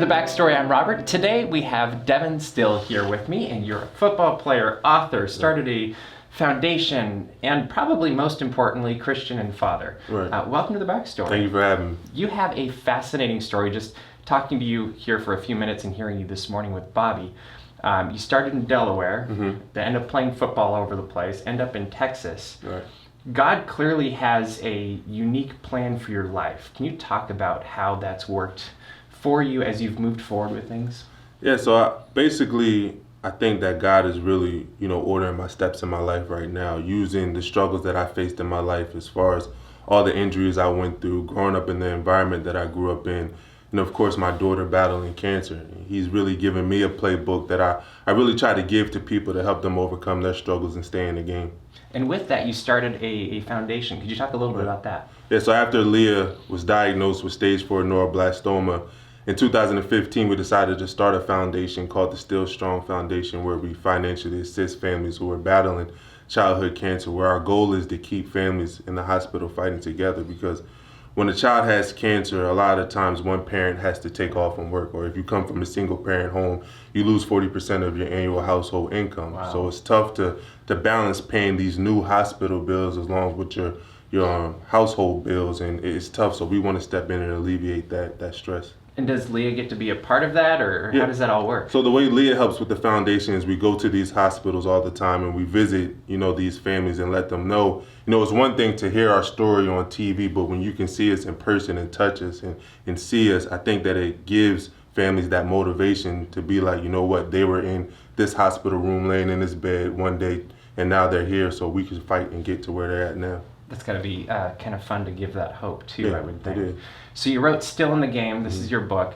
Welcome to Backstory. I'm Robert. Today we have Devon still here with me, and you're a football player, author, started a foundation, and probably most importantly, Christian and father. Right. Welcome to the Backstory. Thank you for having me. You have a fascinating story. Just talking to you here for a few minutes and hearing you this morning with Bobby. You started in Delaware, then end up playing football all over the place, end up in Texas. Right. God clearly has a unique plan for your life. Can you talk about how that's worked for you as you've moved forward with things? Yeah, so I think that God is really, ordering my steps in my life right now, using the struggles that I faced in my life as far as all the injuries I went through, growing up in the environment that I grew up in, and of course my daughter battling cancer. He's really given me a playbook that I really try to give to people to help them overcome their struggles and stay in the game. And with that, you started a foundation. Could you talk a little bit about that? Yeah, so after Leah was diagnosed with stage 4 neuroblastoma, in 2015, we decided to start a foundation called the Still Strong Foundation, where we financially assist families who are battling childhood cancer, where our goal is to keep families in the hospital fighting together. Because when a child has cancer, a lot of times one parent has to take off from work, or if you come from a single parent home, you lose 40% of your annual household income. Wow. So it's tough to balance paying these new hospital bills along with your household bills, and it's tough. So we want to step in and alleviate that stress. And does Leah get to be a part of that, or Yeah. how does that all work? So the way Leah helps with the foundation is we go to these hospitals all the time and we visit, these families and let them know. It's one thing to hear our story on TV, but when you can see us in person and touch us and see us, I think that it gives families that motivation to be like, you know what, they were in this hospital room laying in this bed one day and now they're here, so we can fight and get to where they're at now. That's got to be kind of fun to give that hope too, Yeah, I would think. it is. So you wrote Still in the Game. This is your book.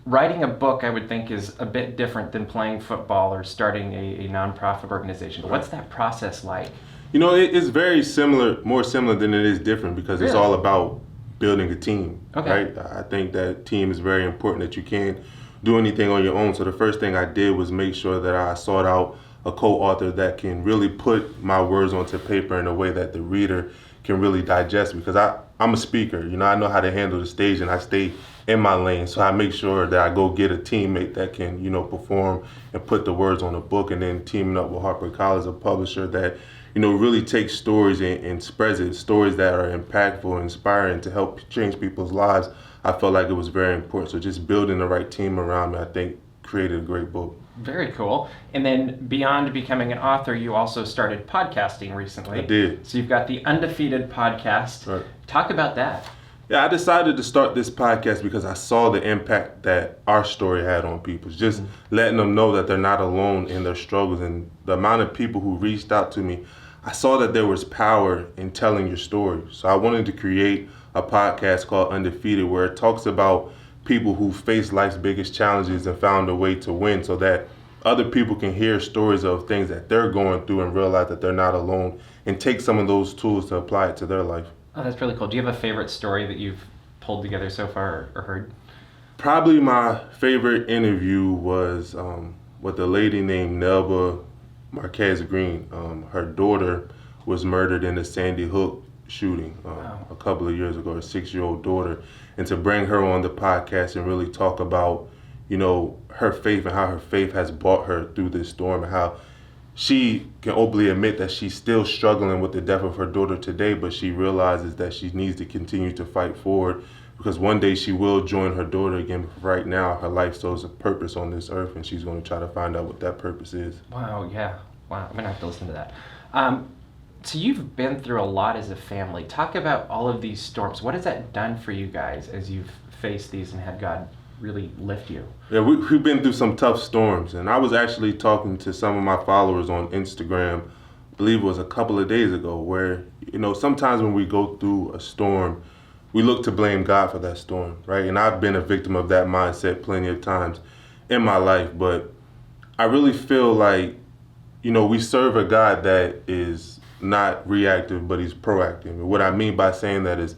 Writing a book, I would think, is a bit different than playing football or starting a nonprofit organization. But what's that process like? It's very similar, more similar than it is different, because it's Really? all about building a team, Okay. right? I think that team is very important, that you can't do anything on your own. So the first thing I did was make sure that I sought out a co-author that can really put my words onto paper in a way that the reader can really digest, because I'm a speaker. I know how to handle the stage and I stay in my lane. So I make sure that I go get a teammate that can, perform and put the words on a book, and then teaming up with HarperCollins, a publisher that, really takes stories and spreads it, stories that are impactful and inspiring to help change people's lives. I felt like it was very important. So just building the right team around me, I think, created a great book. Very cool. And then beyond becoming an author, you also started podcasting recently. I did. So you've got the Undefeated podcast. Right. Talk about that. Yeah, I decided to start this podcast because I saw the impact that our story had on people. Just letting them know that they're not alone in their struggles. And the amount of people who reached out to me, I saw that there was power in telling your story. So I wanted to create a podcast called Undefeated, where it talks about people who face life's biggest challenges and found a way to win, so that other people can hear stories of things that they're going through and realize that they're not alone, and take some of those tools to apply it to their life. Oh, that's really cool. Do you have a favorite story that you've pulled together so far or heard? Probably my favorite interview was with a lady named Nelba Marquez Green. Her daughter was murdered in the Sandy Hook shooting a couple of years ago, her 6-year-old daughter. And to bring her on the podcast and really talk about, her faith and how her faith has brought her through this storm, and how she can openly admit that she's still struggling with the death of her daughter today, but she realizes that she needs to continue to fight forward, because one day she will join her daughter again. But right now, her life serves a purpose on this earth, and she's going to try to find out what that purpose is. Wow, yeah. Wow, I'm going to have to listen to that. So you've been through a lot as a family. Talk about all of these storms. What has that done for you guys as you've faced these and had God really lift you? Yeah, we've been through some tough storms, and I was actually talking to some of my followers on Instagram, I believe it was a couple of days ago, where, sometimes when we go through a storm, we look to blame God for that storm, right? And I've been a victim of that mindset plenty of times in my life, but I really feel like, we serve a God that is not reactive, but he's proactive. And what I mean by saying that is,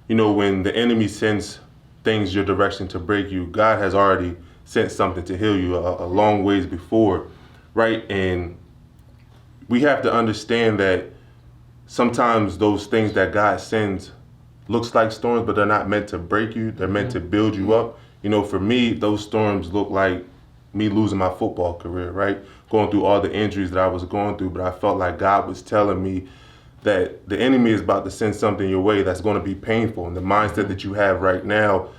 when the enemy sends things your direction to break you, God has already sent something to heal you a long ways before, right? And we have to understand that sometimes those things that God sends looks like storms, but they're not meant to break you. They're meant to build you up. You know, for me, those storms look like me losing my football career, right? Going through all the injuries that I was going through, but I felt like God was telling me that the enemy is about to send something your way that's going to be painful. And the mindset that you have right now,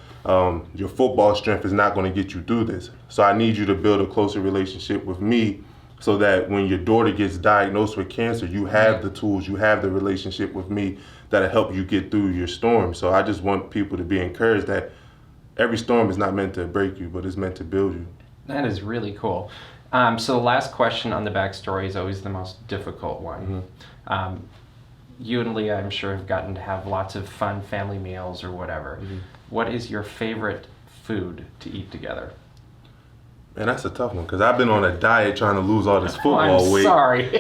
your football strength is not going to get you through this. So I need you to build a closer relationship with me so that when your daughter gets diagnosed with cancer, you have the tools, you have the relationship with me that'll help you get through your storm. So I just want people to be encouraged that every storm is not meant to break you, but it's meant to build you. That is really cool. So the last question on the backstory is always the most difficult one. You and Leah, I'm sure, have gotten to have lots of fun family meals or whatever. What is your favorite food to eat together? Man, that's a tough one because I've been on a diet trying to lose all this football I'm weight. Sorry.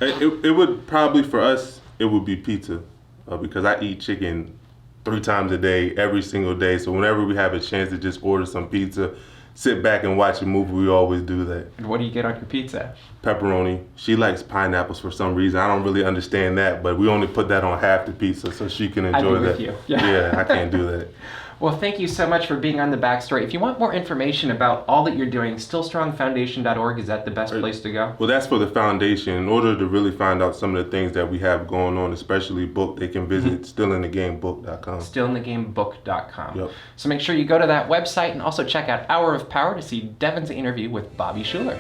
It would probably, for us, it would be pizza because I eat chicken 3 times a day, every single day. So whenever we have a chance to just order some pizza, sit back and watch a movie, we always do that. And what do you get on your pizza? Pepperoni. She likes pineapples for some reason. I don't really understand that, but we only put that on half the pizza so she can enjoy I'd be that. with you. Yeah, I can't do that. Well, thank you so much for being on the backstory. If you want more information about all that you're doing, stillstrongfoundation.org, is that the best place to go? Well, that's for the foundation. In order to really find out some of the things that we have going on, especially book, they can visit stillinthegamebook.com. Stillinthegamebook.com. Yep. So make sure you go to that website and also check out Hour of Power to see Devon's interview with Bobby Schuller.